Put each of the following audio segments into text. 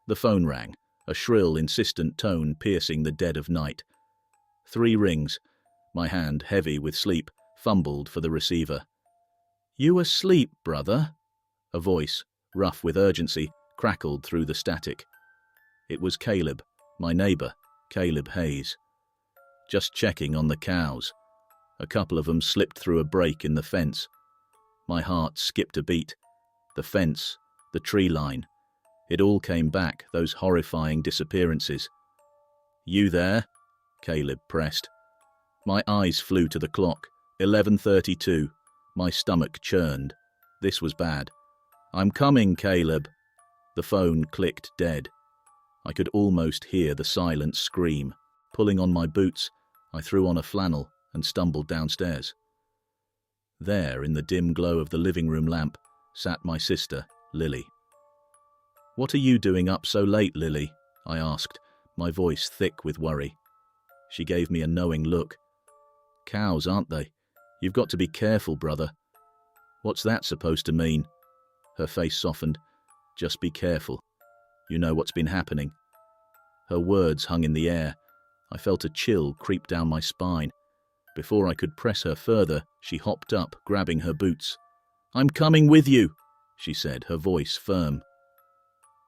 The phone rang, a shrill, insistent tone piercing the dead of night. 3 rings. My hand, heavy with sleep, fumbled for the receiver. "You asleep, brother?" A voice, rough with urgency, crackled through the static. It was Caleb, my neighbour, Caleb Hayes. "Just checking on the cows. A couple of them slipped through a break in the fence." My heart skipped a beat. The fence, the tree line. It all came back, those horrifying disappearances. "You there?" Caleb pressed. My eyes flew to the clock. 11:32. My stomach churned. This was bad. "I'm coming, Caleb." The phone clicked dead. I could almost hear the silent scream. Pulling on my boots, I threw on a flannel and stumbled downstairs. There, in the dim glow of the living room lamp, sat my sister, Lily. "What are you doing up so late, Lily?" I asked, my voice thick with worry. She gave me a knowing look. "Cows, aren't they? You've got to be careful, brother." "What's that supposed to mean?" Her face softened. "Just be careful. You know what's been happening." Her words hung in the air. I felt a chill creep down my spine. Before I could press her further, she hopped up, grabbing her boots. "I'm coming with you," she said, her voice firm.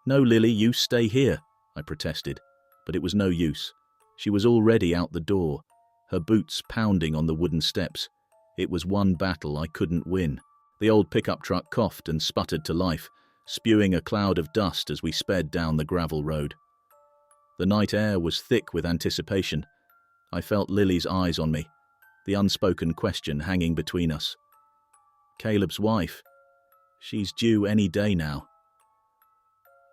"No, Lily, you stay here," I protested, but it was no use. She was already out the door, her boots pounding on the wooden steps. It was one battle I couldn't win. The old pickup truck coughed and sputtered to life, spewing a cloud of dust as we sped down the gravel road. The night air was thick with anticipation. I felt Lily's eyes on me, the unspoken question hanging between us. Caleb's wife. She's due any day now.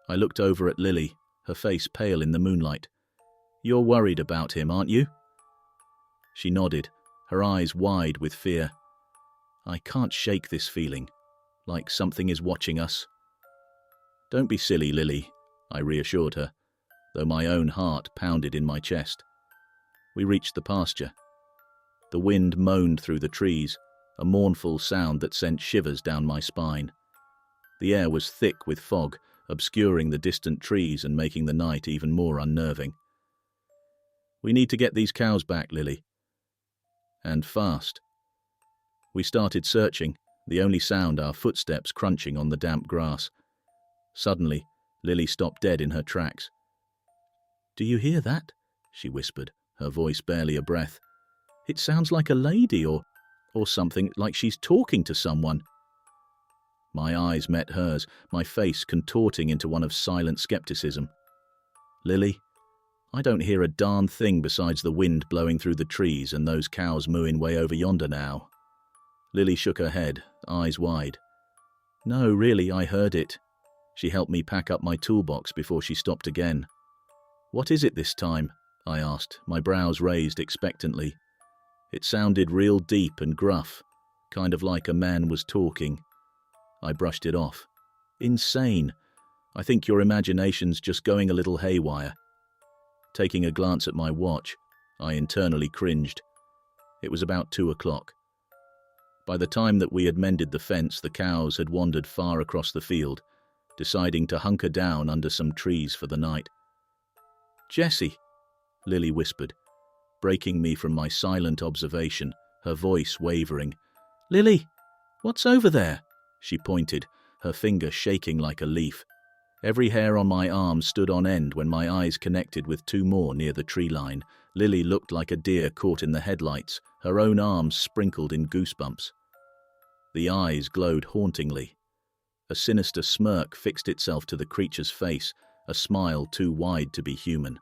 I looked over at Lily, her face pale in the moonlight. "You're worried about him, aren't you?" She nodded, her eyes wide with fear. "I can't shake this feeling, like something is watching us." "Don't be silly, Lily," I reassured her, though my own heart pounded in my chest. We reached the pasture. The wind moaned through the trees, a mournful sound that sent shivers down my spine. The air was thick with fog, obscuring the distant trees and making the night even more unnerving. "We need to get these cows back, Lily. And fast." We started searching, the only sound our footsteps crunching on the damp grass. Suddenly, Lily stopped dead in her tracks. "Do you hear that?" she whispered, her voice barely a breath. "It sounds like a lady or something, like she's talking to someone." My eyes met hers, my face contorting into one of silent skepticism. "Lily, I don't hear a darn thing besides the wind blowing through the trees and those cows mooing way over yonder now." Lily shook her head, eyes wide. "No, really, I heard it." She helped me pack up my toolbox before she stopped again. "What is it this time?" I asked, my brows raised expectantly. It sounded real deep and gruff, kind of like a man was talking. I brushed it off. "Insane. I think your imagination's just going a little haywire." Taking a glance at my watch, I internally cringed. It was about 2:00. By the time that we had mended the fence, the cows had wandered far across the field, deciding to hunker down under some trees for the night. "Jessie," Lily whispered, breaking me from my silent observation, her voice wavering. "Lily, what's over there?" She pointed, her finger shaking like a leaf. Every hair on my arm stood on end when my eyes connected with 2 more near the tree line. Lily looked like a deer caught in the headlights, her own arms sprinkled in goosebumps. The eyes glowed hauntingly. A sinister smirk fixed itself to the creature's face, a smile too wide to be human.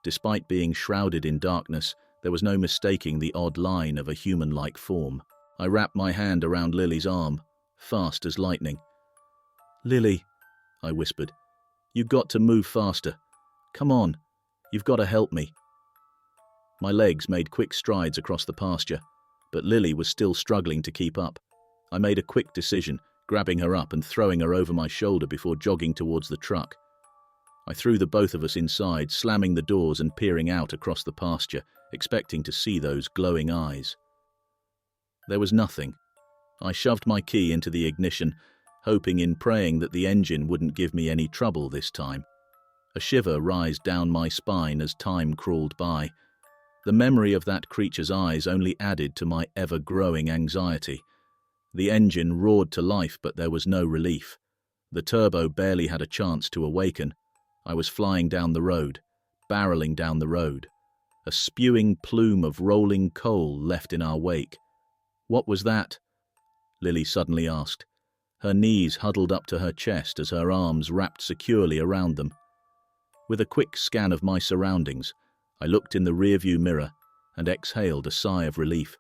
Despite being shrouded in darkness, there was no mistaking the odd line of a human-like form. I wrapped my hand around Lily's arm, fast as lightning. "Lily," I whispered, "you've got to move faster. Come on, you've got to help me." My legs made quick strides across the pasture, but Lily was still struggling to keep up. I made a quick decision, grabbing her up and throwing her over my shoulder before jogging towards the truck. I threw the both of us inside, slamming the doors and peering out across the pasture, expecting to see those glowing eyes. There was nothing. I shoved my key into the ignition, hoping and praying that the engine wouldn't give me any trouble this time. A shiver rised down my spine as time crawled by. The memory of that creature's eyes only added to my ever-growing anxiety. The engine roared to life, but there was no relief. The turbo barely had a chance to awaken. I was flying down the road, barreling down the road. A spewing plume of rolling coal left in our wake. "What was that?" Lily suddenly asked. Her knees huddled up to her chest as her arms wrapped securely around them. With a quick scan of my surroundings, I looked in the rearview mirror and exhaled a sigh of relief.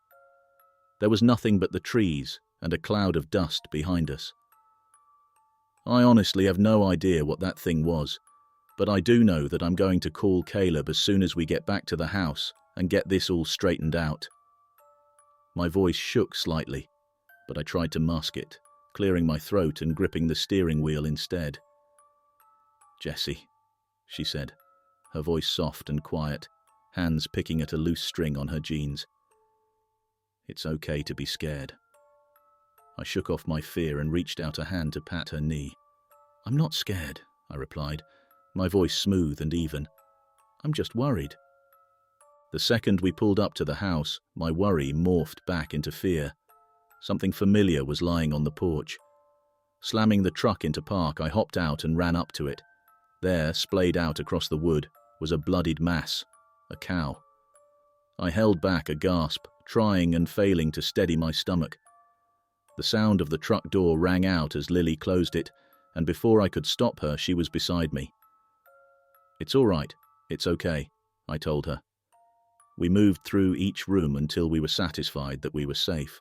There was nothing but the trees and a cloud of dust behind us. I honestly have no idea what that thing was, but I do know that I'm going to call Caleb as soon as we get back to the house and get this all straightened out. My voice shook slightly, but I tried to mask it, clearing my throat and gripping the steering wheel instead. "Jessie," she said, her voice soft and quiet, hands picking at a loose string on her jeans. "It's okay to be scared." I shook off my fear and reached out a hand to pat her knee. "I'm not scared," I replied, my voice smooth and even. "I'm just worried." The second we pulled up to the house, my worry morphed back into fear. Something familiar was lying on the porch. Slamming the truck into park, I hopped out and ran up to it. There, splayed out across the wood, was a bloodied mass, a cow. I held back a gasp, trying and failing to steady my stomach. The sound of the truck door rang out as Lily closed it, and before I could stop her, she was beside me. "It's all right, it's okay," I told her. We moved through each room until we were satisfied that we were safe.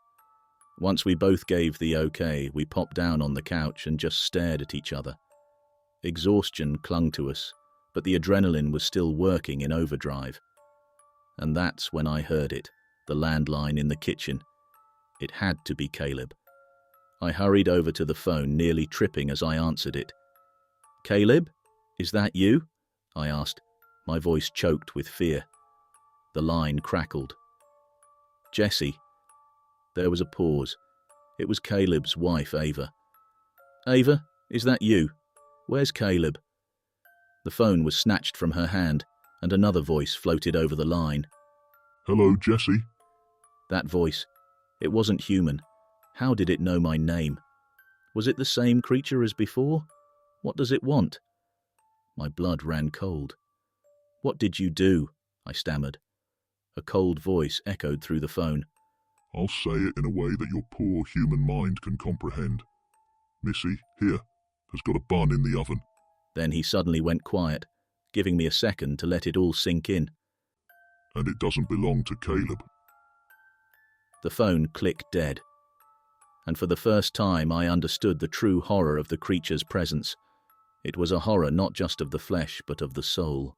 Once we both gave the okay, we popped down on the couch and just stared at each other. Exhaustion clung to us, but the adrenaline was still working in overdrive. And that's when I heard it, the landline in the kitchen. It had to be Caleb. I hurried over to the phone, nearly tripping as I answered it. "Caleb, is that you?" I asked, my voice choked with fear. The line crackled. "Jessie." There was a pause. It was Caleb's wife, Ava. "Ava, is that you? Where's Caleb?" The phone was snatched from her hand, and another voice floated over the line. "Hello, Jessie." That voice, it wasn't human. How did it know my name? Was it the same creature as before? What does it want? My blood ran cold. "What did you do?" I stammered. A cold voice echoed through the phone. "I'll say it in a way that your poor human mind can comprehend. Missy, here, has got a bun in the oven." Then he suddenly went quiet, giving me a second to let it all sink in. "And it doesn't belong to Caleb." The phone clicked dead. And for the first time I understood the true horror of the creature's presence. It was a horror not just of the flesh, but of the soul.